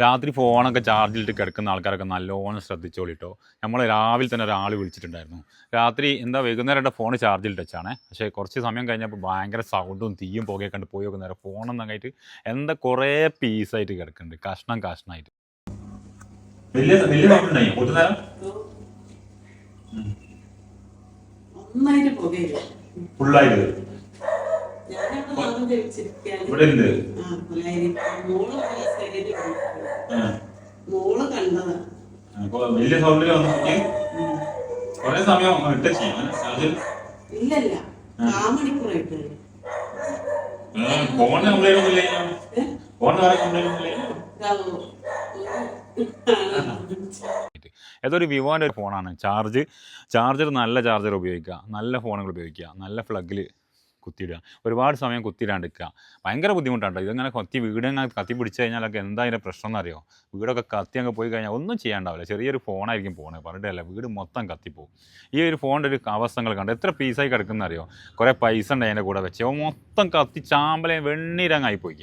രാത്രി ഫോണൊക്കെ ചാർജിലിട്ട് കിടക്കുന്ന ആൾക്കാരൊക്കെ നല്ലോണം ശ്രദ്ധിച്ചോളിട്ടോ. നമ്മൾ രാവിലെ തന്നെ ഒരാൾ വിളിച്ചിട്ടുണ്ടായിരുന്നു. രാത്രി വൈകുന്നേരമായിട്ട് ഫോൺ ചാർജിലിട്ട് വെച്ചാണ്. പക്ഷേ കുറച്ച് സമയം കഴിഞ്ഞപ്പോൾ ഭയങ്കര സൗണ്ടും തീയും പുകയൊക്കെ കണ്ട് പോയി നോക്കുന്നേരം ഫോണൊന്നും കുറേ പീസായിട്ട് കിടക്കുന്നുണ്ട്, കഷ്ണം കഷ്ണമായിട്ട്. വലിയ വലിയ സൗണ്ട് ഉണ്ടായി പൊട്ടുന്നേരം ഫുള്ളായിട്ട് ഇവിടെ ഉണ്ട്. വലിയ സൗണ്ടിൽ വന്നിട്ട് കൊറേ സമയം ഇട്ട് ചെയ്യാം. ഫോൺ കംപ്ലൈന്റ് ഒന്നുമില്ല, ഫോൺ വേറെ കംപ്ലൈന്റ് ഒന്നുമില്ല. ഏതൊരു വിവോൻ്റെ ഒരു ഫോണാണ്. ചാർജർ നല്ല ചാർജർ ഉപയോഗിക്കുക, നല്ല ഫോണുകൾ ഉപയോഗിക്കുക, നല്ല പ്ലഗിൽ കുത്തിയിടുക. ഒരുപാട് സമയം കുത്തിയിടാണ്ടിരിക്കുക. ഭയങ്കര ബുദ്ധിമുട്ടാണ് ഇതങ്ങനെ വീടങ്ങനെ കത്തി പിടിച്ച് കഴിഞ്ഞാലൊക്കെ എന്താ അതിൻ്റെ പ്രശ്നം എന്നറിയോ? വീടൊക്കെ കത്തി അങ്ങ് പോയി കഴിഞ്ഞാൽ ഒന്നും ചെയ്യാണ്ടാവില്ല. ചെറിയൊരു ഫോണായിരിക്കും പോണത്, പറഞ്ഞിട്ടല്ല വീട് മൊത്തം കത്തിപ്പോവും. ഈ ഒരു ഫോണിൻ്റെ ഒരു അവസ്ഥകൾ കണ്ട് എത്ര പീസായി കിടക്കുന്ന അറിയോ? കുറേ പൈസ ഉണ്ട് അതിൻ്റെ കൂടെ വെച്ച് മൊത്തം കത്തി ചാമ്പലയും വെണ്ണീരങ്ങായി പോയി.